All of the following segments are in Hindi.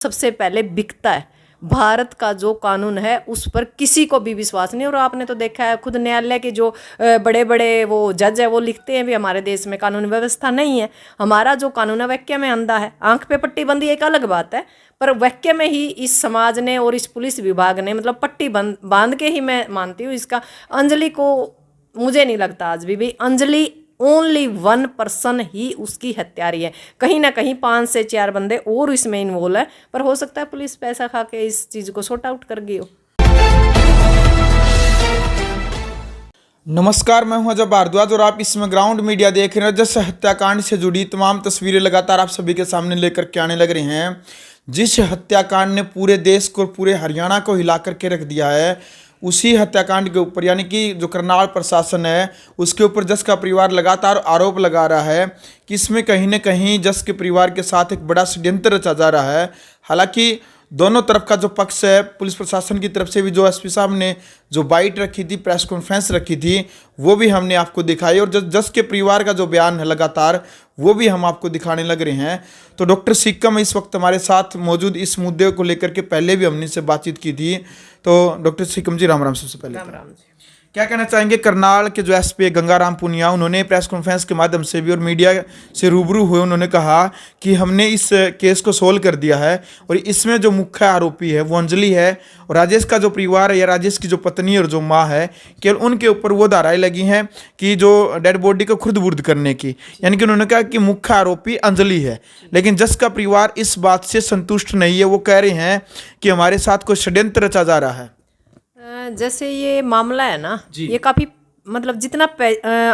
सबसे पहले बिकता है। भारत का जो कानून है उस पर किसी को भी विश्वास नहीं। और आपने तो देखा है, खुद न्यायालय के जो बड़े बड़े वो जज है वो लिखते हैं भी हमारे देश में कानून व्यवस्था नहीं है। हमारा जो कानून है वाक्य में अंधा है। आंख पे पट्टी बंदी एक अलग बात है, पर वाक्य में ही इस समाज ने और इस पुलिस विभाग ने मतलब पट्टी बांध के ही मैं मानती हूँ इसका। अंजलि को मुझे नहीं लगता आज भी अंजलि ओनली 1% ही उसकी हत्यारी है। कहीं ना कहीं 5 से 4 बंदे और इसमें इन्वॉल्व है, पर हो सकता है पुलिस पैसा खा के इस चीज को सॉर्ट आउट कर गई हो। नमस्कार, मैं हूं अजय भारद्वाज और आप इसमें ग्राउंड मीडिया देख रहे हैं। जैसे हत्याकांड से जुड़ी तमाम तस्वीरें लगातार आप सभी के सामने लेकर के आने लग रहे हैं। जिस हत्याकांड ने पूरे देश को, पूरे हरियाणा को हिला करके रख दिया है, उसी हत्याकांड के ऊपर यानी कि जो करनाल प्रशासन है उसके ऊपर जस का परिवार लगातार आरोप लगा रहा है कि इसमें कहीं ना कहीं जस के परिवार के साथ एक बड़ा षड्यंत्र रचा जा रहा है। हालांकि दोनों तरफ का जो पक्ष है, पुलिस प्रशासन की तरफ से भी जो एसपी साहब ने जो बाइट रखी थी, प्रेस कॉन्फ्रेंस रखी थी, वो भी हमने आपको दिखाई और जस के परिवार का जो बयान है लगातार वो भी हम आपको दिखाने लग रहे हैं। तो डॉक्टर सिक्कम इस वक्त हमारे साथ मौजूद, इस मुद्दे को लेकर के पहले भी हमने से बातचीत की थी। तो डॉक्टर सिक्कम जी, राम राम। सबसे पहले राम राम जी। क्या कहना चाहेंगे? करनाल के जो एसपी गंगाराम पुनिया, उन्होंने प्रेस कॉन्फ्रेंस के माध्यम से भी और मीडिया से रूबरू हुए, उन्होंने कहा कि हमने इस केस को सोल्व कर दिया है और इसमें जो मुख्य आरोपी है वो अंजलि है और राजेश का जो परिवार है या राजेश की जो पत्नी और जो माँ है, केवल उनके ऊपर वो धाराएं लगी हैं कि जो डेड बॉडी को खुर्द-बुर्द करने की। यानी कि उन्होंने कहा कि मुख्य आरोपी अंजलि है, लेकिन जस का परिवार इस बात से संतुष्ट नहीं है। वो कह रहे हैं कि हमारे साथ कोई षड्यंत्र रचा जा रहा है। जैसे ये मामला है ना, ये काफी मतलब जितना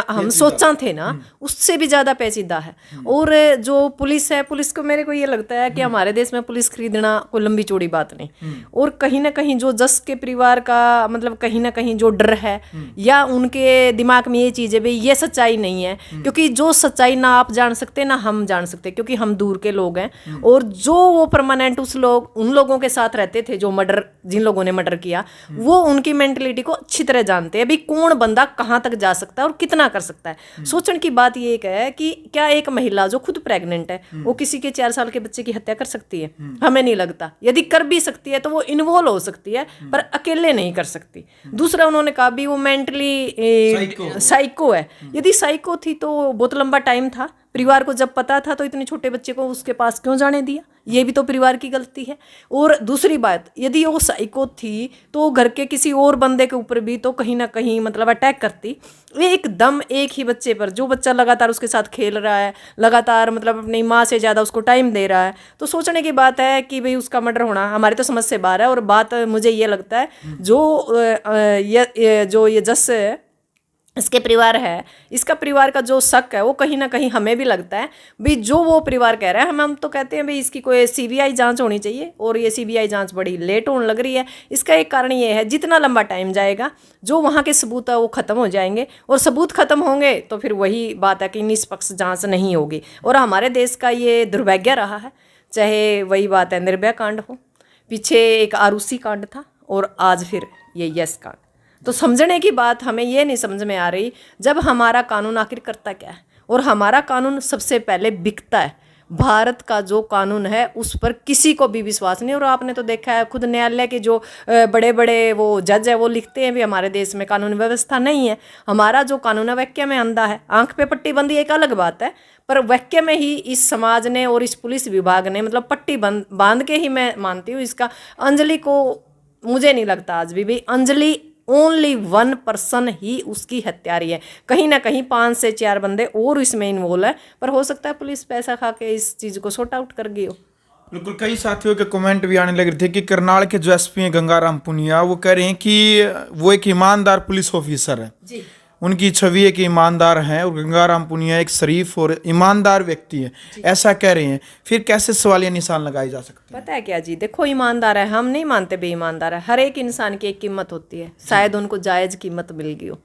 हम सोचा थे ना उससे भी ज्यादा पेचीदा है। और जो पुलिस है, पुलिस को मेरे को ये लगता है कि हमारे देश में पुलिस खरीदना कोई लंबी चौड़ी बात नहीं। और कहीं ना कहीं जो जस के परिवार का मतलब कहीं ना कहीं जो डर है या उनके दिमाग में ये चीज है भाई ये सच्चाई नहीं है, क्योंकि जो सच्चाई ना आप जान सकते ना हम जान सकते, क्योंकि हम दूर के लोग हैं। और जो वो परमानेंट उन लोगों के साथ रहते थे जो जिन लोगों ने मर्डर किया, वो उनकी मेंटलिटी को अच्छी तरह जानते हैं। भाई कौन बंदा कहाँ तक जा सकता है और कितना कर सकता है। सोचने की बात ये एक है कि क्या एक महिला जो खुद प्रेग्नेंट है वो किसी के 4 साल के बच्चे की हत्या कर सकती है? हमें नहीं लगता। यदि कर भी सकती है तो वो इन्वॉल्व हो सकती है, पर अकेले नहीं कर सकती। दूसरा, उन्होंने कहा भी वो मेंटली साइको है। यदि साइको थी तो बहुत लंबा टाइम था, परिवार को जब पता था तो इतने छोटे बच्चे को उसके पास क्यों जाने दिया? ये भी तो परिवार की गलती है। और दूसरी बात, यदि वो साइको थी तो घर के किसी और बंदे के ऊपर भी तो कहीं ना कहीं मतलब अटैक करती। ये एकदम एक ही बच्चे पर, जो बच्चा लगातार उसके साथ खेल रहा है, लगातार मतलब अपनी माँ से ज़्यादा उसको टाइम दे रहा है, तो सोचने की बात है कि भाई उसका मर्डर होना हमारी तो समझ से बाहर है। और बात मुझे ये लगता है जो ये जस इसके परिवार है, इसका परिवार का जो शक है वो कहीं ना कहीं हमें भी लगता है भाई जो वो परिवार कह रहा है। हम तो कहते हैं भाई इसकी कोई सीबीआई जांच होनी चाहिए, और ये सीबीआई जांच बड़ी लेट होने लग रही है। इसका एक कारण ये है, जितना लंबा टाइम जाएगा जो वहाँ के सबूत है वो ख़त्म हो जाएंगे, और सबूत ख़त्म होंगे तो फिर वही बात है कि निष्पक्ष जाँच नहीं होगी। और हमारे देश का ये दुर्भाग्य रहा है, चाहे वही बात है निर्भया कांड हो, पीछे एक आरुषि कांड था, और आज फिर ये यस कांड। तो समझने की बात हमें ये नहीं समझ में आ रही, जब हमारा कानून आखिर करता क्या है। और हमारा कानून सबसे पहले बिकता है। भारत का जो कानून है उस पर किसी को भी विश्वास नहीं। और आपने तो देखा है, खुद न्यायालय के जो बड़े बड़े वो जज है वो लिखते हैं भी हमारे देश में कानून व्यवस्था नहीं है। हमारा जो कानून है वाक्य में अंधा है। आंख पे पट्टी बंदी एक अलग बात है, पर वाक्य में ही इस समाज ने और इस पुलिस विभाग ने मतलब पट्टी बांध के ही मैं मानती हूँ इसका। अंजलि को मुझे नहीं लगता आज भी अंजलि ओनली 1% ही उसकी हत्यारी है। कहीं ना कहीं 5 से 4 बंदे और इसमें इन्वॉल्व है, पर हो सकता है पुलिस पैसा खा के इस चीज को सॉर्ट आउट कर गई हो। बिल्कुल, कई साथियों के कमेंट भी आने लग रहे थे कि करनाल के जो एसपी हैं गंगाराम पुनिया, वो कह रहे हैं कि वो एक ईमानदार पुलिस ऑफिसर है जी। उनकी छवि है कि ईमानदार हैं, और गंगाराम पुनिया एक शरीफ और ईमानदार व्यक्ति है, ऐसा कह रहे हैं। फिर कैसे सवालिया निशान लगाए जा सकते हैं? पता है क्या जी, देखो ईमानदार है, हम नहीं मानते बेईमानदार है। हर एक इंसान की एक कीमत होती है, शायद उनको जायज कीमत मिल गई हो।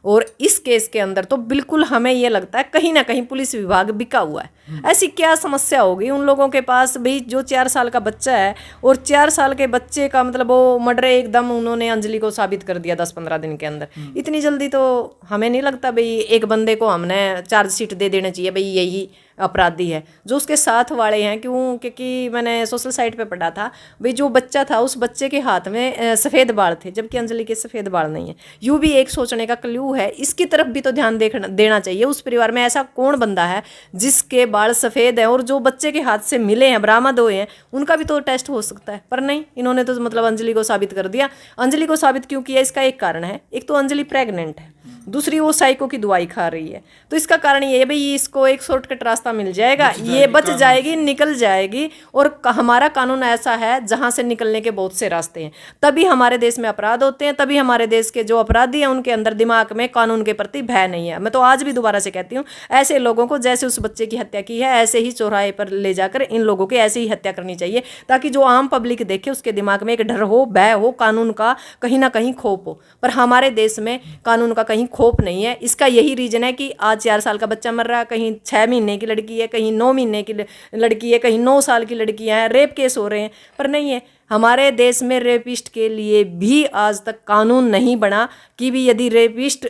और इस केस के अंदर तो बिल्कुल हमें ये लगता है कहीं ना कहीं पुलिस विभाग बिका हुआ है। ऐसी क्या समस्या होगी उन लोगों के पास भाई, जो 4 साल का बच्चा है और 4 साल के बच्चे का मतलब वो मर्डर एकदम उन्होंने अंजलि को साबित कर दिया 10-15 दिन के अंदर। इतनी जल्दी तो हमें नहीं लगता भाई एक बंदे को हमने चार्जशीट दे देना चाहिए भाई यही अपराधी है। जो उसके साथ वाले हैं, क्योंकि मैंने सोशल साइट पे पढ़ा था भाई, जो बच्चा था उस बच्चे के हाथ में सफ़ेद बाल थे, जबकि अंजलि के सफ़ेद बाल नहीं है। यूँ भी एक सोचने का क्लू है, इसकी तरफ भी तो ध्यान देना चाहिए। उस परिवार में ऐसा कौन बंदा है जिसके बाल सफ़ेद हैं, और जो बच्चे के हाथ से मिले हैं, बरामद हुए हैं, उनका भी तो टेस्ट हो सकता है। पर नहीं, इन्होंने तो मतलब अंजलि को साबित कर दिया। अंजलि को साबित क्यों किया, इसका एक कारण है। एक तो अंजलि प्रेग्नेंट है, दूसरी वो साइको की दवाई खा रही है। तो इसका कारण ये है भाई, इसको एक शॉर्टकट रास्ता मिल जाएगा, ये बच जाएगी, निकल जाएगी। और हमारा कानून ऐसा है जहां से निकलने के बहुत से रास्ते हैं। तभी हमारे देश में अपराध होते हैं, तभी हमारे देश के जो अपराधी हैं उनके अंदर दिमाग में कानून के प्रति भय नहीं है। मैं तो आज भी दोबारा से कहती हूँ, ऐसे लोगों को जैसे उस बच्चे की हत्या की है, ऐसे ही चौराहे पर ले जाकर इन लोगों की ऐसे ही हत्या करनी चाहिए, ताकि जो आम पब्लिक देखे उसके दिमाग में एक डर हो, भय हो, कानून का कहीं ना कहीं खौफ हो। पर हमारे देश में कानून का कहीं खौफ नहीं है। इसका यही रीजन है कि आज 4 साल का बच्चा मर रहा है, कहीं 6 महीने की लड़की है, कहीं 9 महीने की लड़की है, कहीं 9 साल की लड़कियां हैं, रेप केस हो रहे हैं। पर नहीं है, हमारे देश में रेपिस्ट के लिए भी आज तक कानून नहीं बना कि भी यदि रेपिस्ट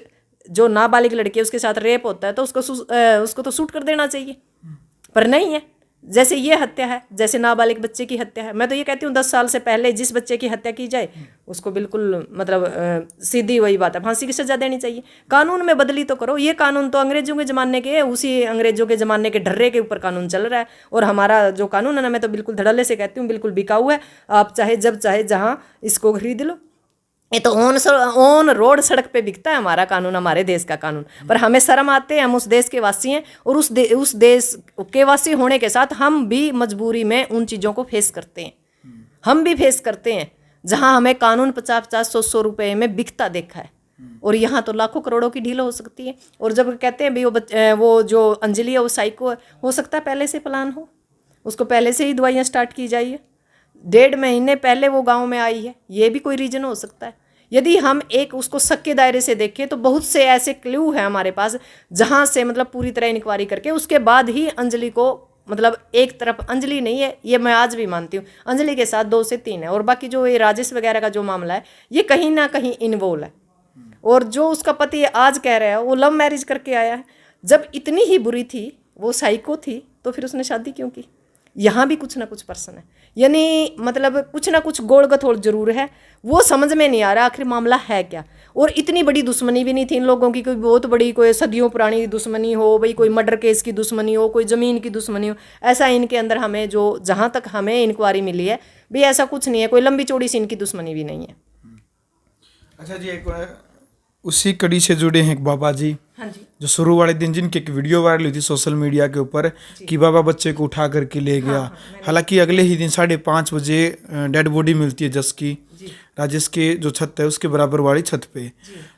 जो नाबालिग लड़की है उसके साथ रेप होता है तो उसको तो शूट कर देना चाहिए। पर नहीं है, जैसे ये हत्या है, जैसे नाबालिग बच्चे की हत्या है। मैं तो ये कहती हूँ 10 साल से पहले जिस बच्चे की हत्या की जाए उसको बिल्कुल मतलब सीधी वही बात है, फांसी की सजा देनी चाहिए। कानून में बदली तो करो। ये कानून तो अंग्रेजों के ज़माने के है, उसी अंग्रेजों के ज़माने के ढर्रे के ऊपर कानून चल रहा है। और हमारा जो कानून है ना, मैं तो बिल्कुल धड़ल्ले से कहती हूँ, बिल्कुल बिकाऊ है। आप चाहे जब चाहे जहाँ इसको खरीद लो। ये तो ऑन रोड सड़क पे बिकता है हमारा कानून, हमारे देश का कानून। पर हमें शर्म आते हैं, हम उस देश के वासी हैं, और उस देश के वासी होने के साथ हम भी मजबूरी में उन चीज़ों को फेस करते हैं। हम भी फेस करते हैं जहां हमें कानून 50-50, 100-100 रुपए में बिकता देखा है, और यहाँ तो लाखों करोड़ों की डील हो सकती है। और जब कहते हैं भाई वो जो अंजलि है वो साइको है, हो सकता है पहले से प्लान हो, उसको पहले से ही दवाइयाँ स्टार्ट की जाइए, 1.5 महीने पहले वो गाँव में आई है, ये भी कोई रीज़न हो सकता है। यदि हम एक उसको शक के दायरे से देखें तो बहुत से ऐसे क्लू हैं हमारे पास जहाँ से मतलब पूरी तरह इंक्वायरी करके उसके बाद ही अंजलि को, मतलब एक तरफ अंजलि नहीं है, ये मैं आज भी मानती हूँ, अंजलि के साथ 2 से 3 है, और बाकी जो ये राजेश वगैरह का जो मामला है ये कहीं ना कहीं इन्वॉल्व है। और जो उसका पति आज कह रहा है वो लव मैरिज करके आया है। जब इतनी ही बुरी थी, वो साइको थी, तो फिर उसने शादी क्यों की? यहाँ भी कुछ ना कुछ पर्सन है, यानी मतलब कुछ ना कुछ गोल गथोड़ जरूर है। वो समझ में नहीं आ रहा आखिर मामला है क्या। और इतनी बड़ी दुश्मनी भी नहीं थी इन लोगों की, कोई बहुत बड़ी कोई सदियों पुरानी दुश्मनी हो भाई, कोई मर्डर केस की दुश्मनी हो, कोई ज़मीन की दुश्मनी हो, ऐसा इनके अंदर हमें जो जहाँ तक हमें इंक्वायरी मिली है भाई ऐसा कुछ नहीं है, कोई लंबी चौड़ी सी इनकी दुश्मनी भी नहीं है। अच्छा जी, एक उसी कड़ी से जुड़े हैं एक बाबा जी। हाँ जी। जो शुरू वाले दिन जिनकी एक वीडियो वायरल हुई थी सोशल मीडिया के ऊपर कि बाबा बच्चे को उठा करके ले गया। हालांकि अगले ही दिन 5:30 बजे डेड बॉडी मिलती है जस की, राजेश के जो छत है उसके बराबर वाली छत पे।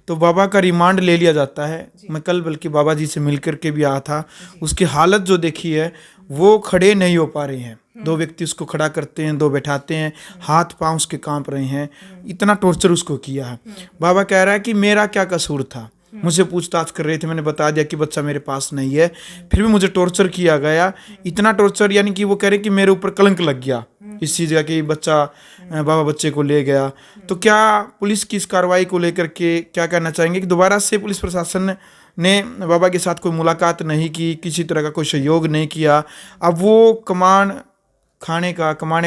तो बाबा का रिमांड ले लिया जाता है। मैं कल बल्कि बाबा जी से मिल करके भी आया था। उसकी हालत जो देखी है वो खड़े नहीं हो पा रहे हैं। 2 व्यक्ति उसको खड़ा करते हैं, 2 बैठाते हैं, हाथ पांव उसके कांप रहे हैं, इतना टॉर्चर उसको किया है। बाबा कह रहा है कि मेरा क्या कसूर था, मुझे पूछताछ कर रहे थे, मैंने बता दिया कि बच्चा मेरे पास नहीं है, फिर भी मुझे टॉर्चर किया गया। इतना टॉर्चर, यानी कि वो कह रहे कि मेरे ऊपर कलंक लग गया इस चीज़ का कि बाबा बच्चे को ले गया। तो क्या पुलिस की इस कार्रवाई को लेकर के क्या कहना चाहेंगे कि दोबारा से पुलिस प्रशासन ने बाबा के साथ कोई मुलाकात नहीं की, किसी तरह का कोई सहयोग नहीं किया? अब वो कमाने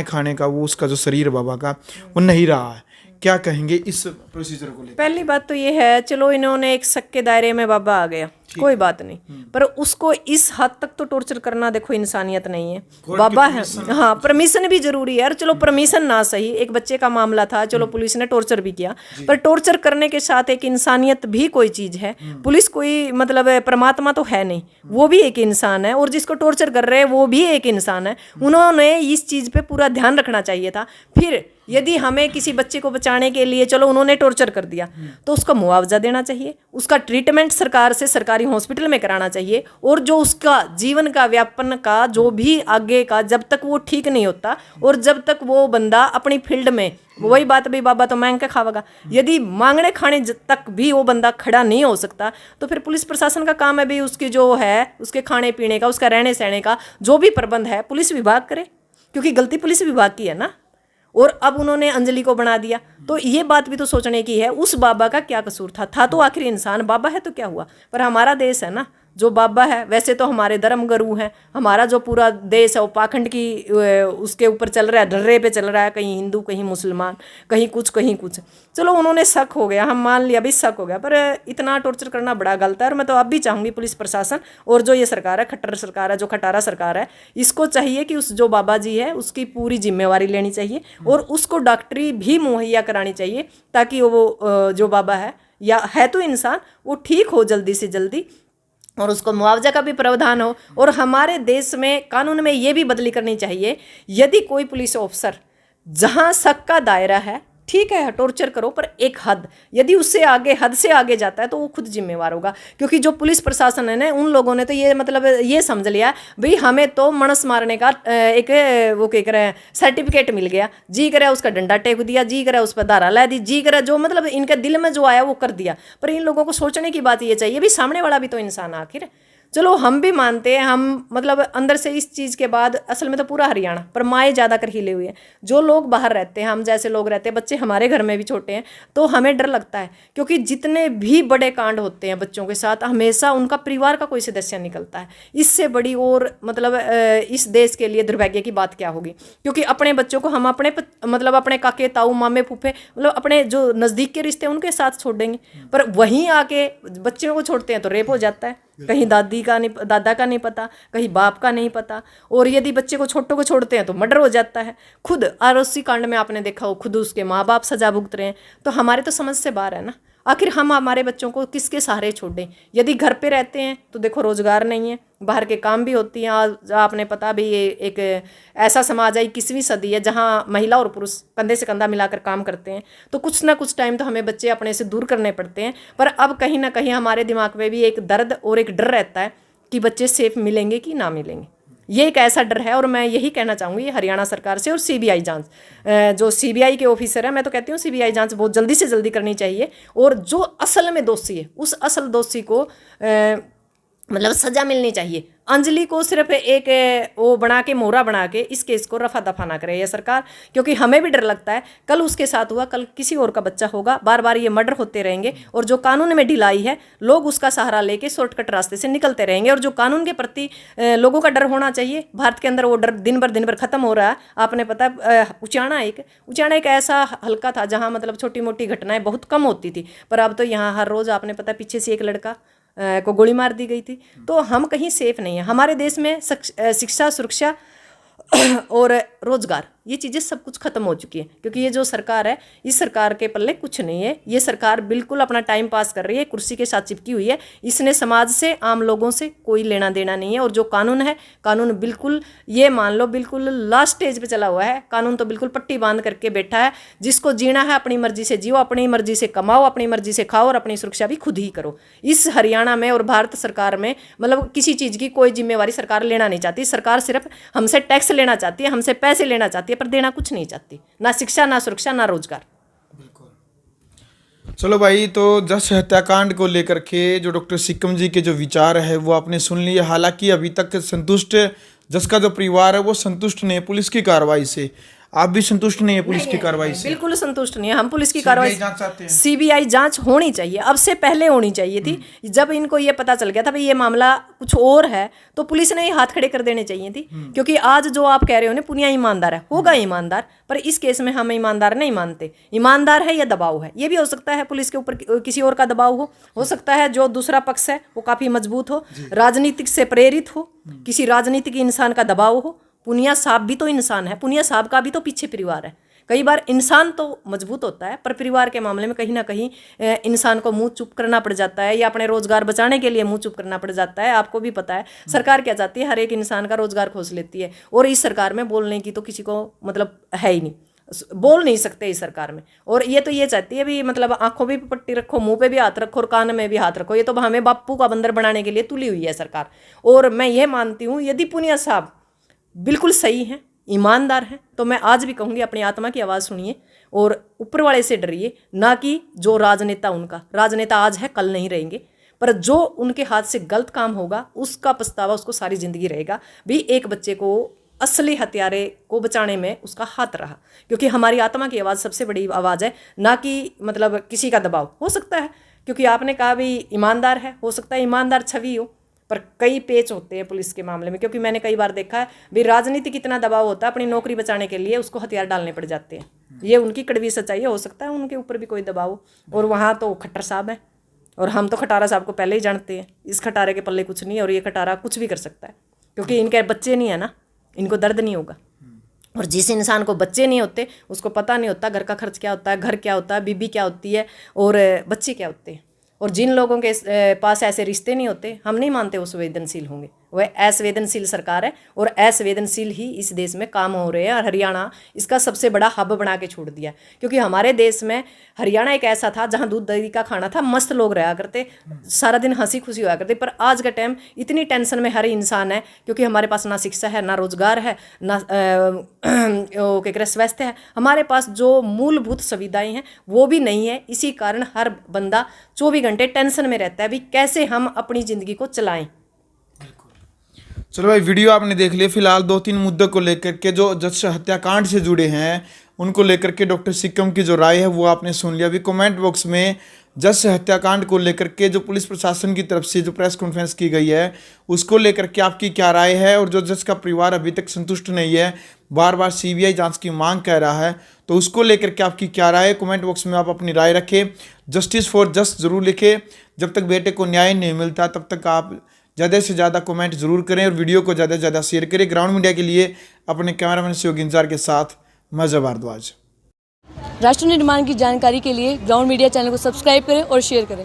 खाने का वो उसका जो शरीर बाबा का वो नहीं रहा है। क्या कहेंगे इस प्रोसीजर को लेकर? पहली बात तो ये है, चलो इन्होंने एक शक के दायरे में बाबा आ गया, कोई बात नहीं, पर उसको इस हद तक तो टॉर्चर करना देखो इंसानियत नहीं है। बाबा है, हाँ परमिशन भी जरूरी है। और चलो परमिशन ना सही, एक बच्चे का मामला था, चलो पुलिस ने टॉर्चर भी किया, पर टॉर्चर करने के साथ एक इंसानियत भी कोई चीज है। पुलिस कोई मतलब परमात्मा तो है नहीं, वो भी एक इंसान है, और जिसको टॉर्चर कर रहे हैं वो भी एक इंसान है। उन्होंने इस चीज पे पूरा ध्यान रखना चाहिए था। फिर यदि हमें किसी बच्चे को बचाने के लिए चलो उन्होंने टॉर्चर कर दिया तो उसका मुआवजा देना चाहिए, उसका ट्रीटमेंट सरकार से, सरकारी सरकारी हॉस्पिटल में कराना चाहिए। और जो उसका जीवन का व्यापन का जो भी आगे का, जब तक वो ठीक नहीं होता और जब तक वो बंदा अपनी फील्ड में, वही बात भी, बाबा तो मांग के खावेगा, यदि मांगने खाने तक भी वो बंदा खड़ा नहीं हो सकता तो फिर पुलिस प्रशासन का काम है भी उसकी जो है उसके खाने पीने का, उसका रहने सहने का जो भी प्रबंध है पुलिस विभाग करे, क्योंकि गलती पुलिस विभाग की है ना। और अब उन्होंने अंजलि को बना दिया, तो ये बात भी तो सोचने की है, उस बाबा का क्या कसूर था तो आखिर इंसान, बाबा है तो क्या हुआ। पर हमारा देश है ना जो बाबा है, वैसे तो हमारे धर्म गुरु हैं, हमारा जो पूरा देश है वो पाखंड की उसके ऊपर चल रहा है, ढर्रे पे चल रहा है, कहीं हिंदू कहीं मुसलमान, कहीं कुछ कहीं कुछ। चलो उन्होंने शक हो गया, हम मान लिया भी शक हो गया, पर इतना टॉर्चर करना बड़ा गलत है। और मैं तो अब भी चाहूँगी पुलिस प्रशासन और जो ये सरकार है, खट्टर सरकार है, जो खटारा सरकार है, इसको चाहिए कि उस जो बाबा जी है उसकी पूरी जिम्मेवारी लेनी चाहिए और उसको डॉक्टरी भी मुहैया करानी चाहिए, ताकि वो जो बाबा है या है तो इंसान, वो ठीक हो जल्दी से जल्दी और उसको मुआवजा का भी प्रावधान हो। और हमारे देश में कानून में ये भी बदली करनी चाहिए, यदि कोई पुलिस ऑफिसर जहां शक का दायरा है, ठीक है टॉर्चर करो, पर एक हद, यदि उससे आगे, हद से आगे जाता है तो वो खुद जिम्मेवार होगा। क्योंकि जो पुलिस प्रशासन है ना, उन लोगों ने तो ये मतलब ये समझ लिया भाई हमें तो मणस मारने का एक वो क्या करे सर्टिफिकेट मिल गया, जी करे उसका डंडा टेक दिया, जी करे उस पर धारा ला दी, जी करे जो मतलब इनके दिल में जो आया वो कर दिया। पर इन लोगों को सोचने की बात ये चाहिए भी सामने वाला भी तो इंसान आखिर। चलो हम भी मानते हैं, हम मतलब अंदर से इस चीज़ के बाद असल में तो पूरा हरियाणा पर माए ज़्यादा कर हिले हुए हैं। जो लोग बाहर रहते हैं, हम जैसे लोग रहते हैं, बच्चे हमारे घर में भी छोटे हैं, तो हमें डर लगता है, क्योंकि जितने भी बड़े कांड होते हैं बच्चों के साथ, हमेशा उनका परिवार का कोई सदस्य निकलता है। इससे बड़ी और मतलब इस देश के लिए दुर्भाग्य की बात क्या होगी, क्योंकि अपने बच्चों को हम अपने मतलब अपने काके ताऊ मामे फूफे मतलब अपने जो नज़दीक के रिश्ते उनके साथ छोड़ देंगे, पर वहीं आके बच्चों को छोड़ते हैं तो रेप हो जाता है। कहीं दादी का नहीं, दादा का नहीं पता, कहीं बाप का नहीं पता, और यदि बच्चे को छोटों को छोड़ते हैं तो मर्डर हो जाता है। खुद आरओसी कांड में आपने देखा हो, खुद उसके माँ बाप सजा भुगत रहे हैं, तो हमारे तो समझ से बाहर है ना। आखिर हम हमारे बच्चों को किसके सहारे छोड़ें। यदि घर पे रहते हैं तो देखो रोजगार नहीं है, बाहर के काम भी होती हैं। आज आपने पता भी ये एक ऐसा समाज है, 21वीं सदी है, जहाँ महिला और पुरुष कंधे से कंधा मिलाकर काम करते हैं, तो कुछ ना कुछ टाइम तो हमें बच्चे अपने से दूर करने पड़ते हैं। पर अब कहीं ना कहीं हमारे दिमाग में भी एक दर्द और एक डर रहता है कि बच्चे सेफ मिलेंगे कि ना मिलेंगे। ये एक ऐसा डर है। और मैं यही कहना चाहूँगी हरियाणा सरकार से और सीबीआई जांच, जो सीबीआई के ऑफिसर है, मैं तो कहती हूँ सीबीआई जांच बहुत जल्दी से जल्दी करनी चाहिए, और जो असल में दोषी है उस असल दोषी को मतलब सजा मिलनी चाहिए। अंजलि को सिर्फ एक वो बना के, मोहरा बना के इस केस को रफा दफा ना करे ये सरकार, क्योंकि हमें भी डर लगता है कल उसके साथ हुआ, कल किसी और का बच्चा होगा, बार बार ये मर्डर होते रहेंगे, और जो कानून में ढिलाई है लोग उसका सहारा लेके शॉर्टकट रास्ते से निकलते रहेंगे। और जो कानून के प्रति लोगों का डर होना चाहिए, भारत के अंदर वो डर दिन भर खत्म हो रहा है। आपने पता उचाना एक ऐसा हल्का था जहाँ मतलब छोटी मोटी घटनाएं बहुत कम होती थी, पर अब तो यहाँ हर रोज आपने पता पीछे से एक लड़का को गोली मार दी गई थी। तो हम कहीं सेफ नहीं है। हमारे देश में शिक्षा, सुरक्षा और रोजगार, ये चीज़ें सब कुछ खत्म हो चुकी है, क्योंकि ये जो सरकार है, इस सरकार के पल्ले कुछ नहीं है। ये सरकार बिल्कुल अपना टाइम पास कर रही है, कुर्सी के साथ चिपकी हुई है। इसने समाज से, आम लोगों से कोई लेना देना नहीं है। और जो कानून है, कानून बिल्कुल ये मान लो बिल्कुल लास्ट स्टेज पे चला हुआ है। कानून तो बिल्कुल पट्टी बांध करके बैठा है। जिसको जीना है अपनी मर्जी से जियो, अपनी मर्जी से कमाओ, अपनी मर्जी से खाओ, और अपनी सुरक्षा भी खुद ही करो। इस हरियाणा में और भारत सरकार में मतलब किसी चीज़ की कोई जिम्मेवारी सरकार लेना नहीं चाहती। सरकार सिर्फ हमसे टैक्स लेना चाहती है, हमसे पैसे लेना चाहती है, पर देना कुछ नहीं चाहती, ना शिक्षा, ना सुरक्षा, ना रोजगार। बिल्कुल। चलो भाई, तो जस हत्याकांड को लेकर के जो डॉक्टर सिक्कम जी के जो विचार है वो आपने सुन लिए। हालांकि अभी तक संतुष्ट जस का जो परिवार है वो संतुष्ट नहीं है पुलिस की कार्रवाई से। आप भी संतुष्ट नहीं है पुलिस की कार्रवाई से? बिल्कुल संतुष्ट नहीं है हम पुलिस की कार्रवाई। चाहते हैं सीबीआई जांच होनी चाहिए, अब से पहले होनी चाहिए थी। जब इनको ये पता चल गया था भाई ये मामला कुछ और है, तो पुलिस ने हाथ खड़े कर देने चाहिए थी। क्योंकि आज जो आप कह रहे हो ना पुनिया ईमानदार है, होगा ईमानदार, पर इस केस में हम ईमानदार नहीं मानते। ईमानदार है या दबाव है, ये भी हो सकता है पुलिस के ऊपर किसी और का दबाव हो सकता है जो दूसरा पक्ष है वो काफी मजबूत हो, राजनीतिक से प्रेरित हो, किसी राजनीतिक इंसान का दबाव हो। पुनिया साहब भी तो इंसान है, पुनिया साहब का भी तो पीछे परिवार है। कई बार इंसान तो मजबूत होता है, पर परिवार के मामले में कहीं ना कहीं इंसान को मुंह चुप करना पड़ जाता है, या अपने रोजगार बचाने के लिए मुंह चुप करना पड़ जाता है। आपको भी पता है सरकार क्या चाहती है, हर एक इंसान का रोजगार खोज लेती है, और इस सरकार में बोलने की तो किसी को मतलब है ही नहीं। बोल नहीं सकते इस सरकार में। और ये तो ये चाहती है भी मतलब आंखों पे भी पट्टी रखो, मुंह पे भी हाथ रखो और कान में भी हाथ रखो। ये तो हमें बापू का बंदर बनाने के लिए तुली हुई है सरकार। और मैं ये मानती हूँ यदि पुनिया साहब बिल्कुल सही हैं, ईमानदार हैं, तो मैं आज भी कहूँगी अपनी आत्मा की आवाज़ सुनिए और ऊपर वाले से डरिए, ना कि जो राजनेता उनका। राजनेता आज है कल नहीं रहेंगे, पर जो उनके हाथ से गलत काम होगा उसका पछतावा उसको सारी जिंदगी रहेगा। भी एक बच्चे को असली हत्यारे को बचाने में उसका हाथ रहा, क्योंकि हमारी आत्मा की आवाज़ सबसे बड़ी आवाज़ है, ना कि मतलब किसी का दबाव। हो सकता है क्योंकि आपने कहा भी ईमानदार है, हो सकता है ईमानदार छवि हो, पर कई पेच होते हैं पुलिस के मामले में। क्योंकि मैंने कई बार देखा है भी राजनीति कितना दबाव होता है, अपनी नौकरी बचाने के लिए उसको हथियार डालने पड़ जाते हैं। ये उनकी कड़वी सच्चाई है, हो सकता है उनके ऊपर भी कोई दबाव हो। और वहाँ तो खट्टर साहब है, और हम तो खटारा साहब को पहले ही जानते हैं। इस खटारे के पल्ले कुछ नहीं है, और ये खटारा कुछ भी कर सकता है, क्योंकि इनके बच्चे नहीं है ना, इनको दर्द नहीं होगा। और जिस इंसान को बच्चे नहीं होते उसको पता नहीं होता घर का खर्च क्या होता है, घर क्या होता है, बीबी क्या होती है और बच्चे क्या होते हैं। और जिन लोगों के पास ऐसे रिश्ते नहीं होते, हम नहीं मानते वो संवेदनशील होंगे। वह असंवेदनशील सरकार है, और असंवेदनशील ही इस देश में काम हो रहे हैं। और हरियाणा इसका सबसे बड़ा हब बना के छोड़ दिया, क्योंकि हमारे देश में हरियाणा एक ऐसा था जहाँ दूध दही का खाना था, मस्त लोग रहा करते, सारा दिन हंसी खुशी हुआ करते। पर आज का टाइम इतनी टेंशन में हर इंसान है, क्योंकि हमारे पास ना शिक्षा है, ना रोजगार है, ना क्या कहते स्वास्थ्य है। हमारे पास जो मूलभूत सुविधाएं हैं वो भी नहीं है। इसी कारण हर बंदा 24 घंटे टेंशन में रहता है भी कैसे हम अपनी ज़िंदगी को चलाएं। चलो भाई, वीडियो आपने देख लिया। फिलहाल 2-3 मुद्दों को लेकर के जो जज हत्याकांड से जुड़े हैं उनको लेकर के डॉक्टर सिक्कम की जो राय है वो आपने सुन लिया। अभी कमेंट बॉक्स में जज हत्याकांड को लेकर के जो पुलिस प्रशासन की तरफ से जो प्रेस कॉन्फ्रेंस की गई है उसको लेकर के आपकी क्या राय है, और जो जज का परिवार अभी तक संतुष्ट नहीं है, बार बार सीबीआई जांच की मांग कर रहा है, तो उसको लेकर के आपकी क्या राय है? कमेंट बॉक्स में आप अपनी राय रखें। जस्टिस फॉर जस्ट जरूर लिखें। जब तक बेटे को न्याय नहीं मिलता तब तक आप ज़्यादा से ज़्यादा कमेंट जरूर करें और वीडियो को ज़्यादा से ज़्यादा शेयर करें। ग्राउंड मीडिया के लिए अपने कैमरामैन सहयोग इंतजार के साथ मज़ा भारद्वाज। राष्ट्र निर्माण की जानकारी के लिए ग्राउंड मीडिया चैनल को सब्सक्राइब करें और शेयर करें।